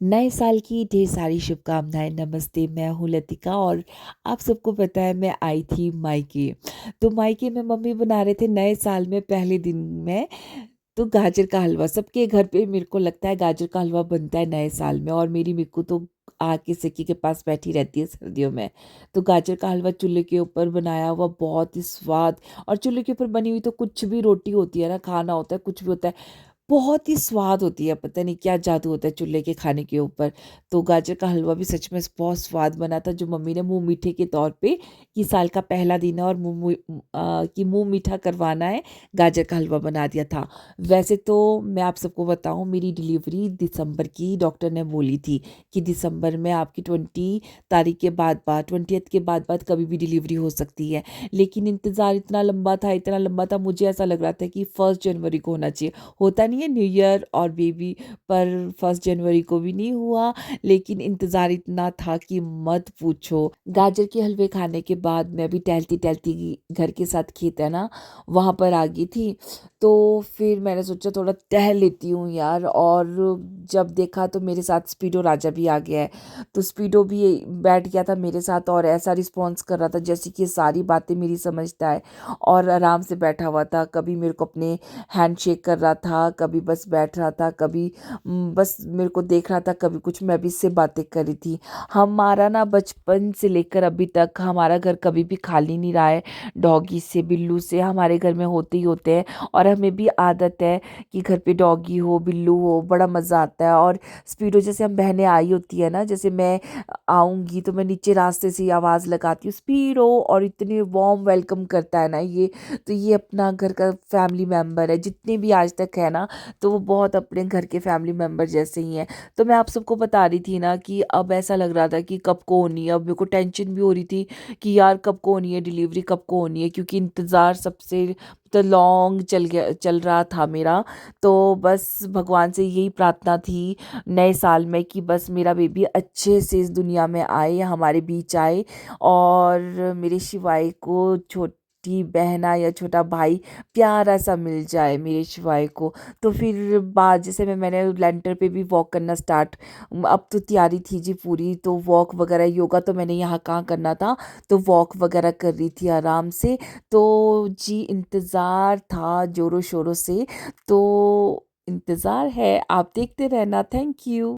नए साल की ढेर सारी शुभकामनाएँ। नमस्ते, मैं हूँ लतिका और आप सबको पता है मैं आई थी मायके। तो मायके में मम्मी बना रहे थे नए साल में पहले दिन में तो गाजर का हलवा। सबके घर पे मेरे को लगता है गाजर का हलवा बनता है नए साल में, और मेरी मिक्कू तो आग की सेकी के पास बैठी रहती है सर्दियों में। तो गाजर का हलवा चूल्हे के ऊपर बनाया हुआ, बहुत ही स्वाद। और चूल्हे के ऊपर बनी हुई तो कुछ भी रोटी होती है ना, खाना होता है, कुछ भी होता है, बहुत ही स्वाद होती है। पता नहीं क्या जादू होता है चूल्हे के खाने के ऊपर। तो गाजर का हलवा भी सच में बहुत स्वाद बना था, जो मम्मी ने मुँह मीठे के तौर पे, कि साल का पहला दिन है और कि मुँह मीठा करवाना है, गाजर का हलवा बना दिया था। वैसे तो मैं आप सबको बताऊं, मेरी डिलीवरी दिसंबर की डॉक्टर ने बोली थी कि दिसंबर में आपकी 20 तारीख के बाद 20th के बाद कभी भी डिलीवरी हो सकती है। लेकिन इंतज़ार इतना लंबा था, मुझे ऐसा लग रहा था कि 1 जनवरी को होना चाहिए। होता नहीं है न्यू ईयर और बेबी, पर 1 जनवरी को भी नहीं हुआ। लेकिन इंतज़ार इतना था कि मत पूछो। गाजर के हलवे खाने के बाद मैं भी टहलती टहलती घर के साथ खेत है ना, वहाँ पर आ गई थी। तो फिर मैंने सोचा थोड़ा टहल लेती हूँ यार, और जब देखा तो मेरे साथ स्पीडो राजा भी आ गया है। तो स्पीडो भी बैठ गया था मेरे साथ और ऐसा रिस्पॉन्स कर रहा था जैसे कि सारी बातें मेरी समझता है, और आराम से बैठा हुआ था। कभी मेरे को अपने हैंड शेक कर रहा था, कभी बस बैठ रहा था, कभी बस मेरे को देख रहा था, कभी कुछ। मैं भी इससे बातें कर रही थी। हमारा ना बचपन से लेकर अभी तक हमारा घर कभी भी खाली नहीं रहा है। डॉगी से, बिल्लू से हमारे घर में होते ही होते हैं, और हमें भी आदत है कि घर पे डॉगी हो, बिल्लू हो, बड़ा मज़ा आता है। और स्पीडो जैसे हम बहनें आई होती है ना, जैसे मैं आऊँगी तो मैं नीचे रास्ते से ही आवाज़ लगाती हूँ स्पीडो, और इतने वार्म वेलकम करता है ना ये। तो ये अपना घर का फैमिली मेम्बर है, जितने भी आज तक है ना, तो वो बहुत अपने घर के फैमिली मेम्बर जैसे ही हैं। तो मैं आप सबको बता रही थी ना कि अब ऐसा लग रहा था कि कब को होनी है। अब मेरे को टेंशन भी हो रही थी कि यार कब को होनी है डिलीवरी, कब को होनी है, क्योंकि इंतज़ार सबसे तो लॉन्ग चल रहा था मेरा। तो बस भगवान से यही प्रार्थना थी नए साल में कि बस मेरा बेबी अच्छे से इस दुनिया में आए, हमारे बीच आए, और मेरे शिवाय को छोटी बहना या छोटा भाई प्यारा सा मिल जाए मेरे शिवाय को। तो फिर बाद जैसे मैंने लेंटर पे भी वॉक करना स्टार्ट, अब तो तैयारी थी जी पूरी। तो वॉक वगैरह, योगा तो मैंने यहाँ कहाँ करना था, तो वॉक वगैरह कर रही थी आराम से। तो जी इंतज़ार था ज़ोरों शोरों से। तो इंतज़ार है, आप देखते रहना। Thank you.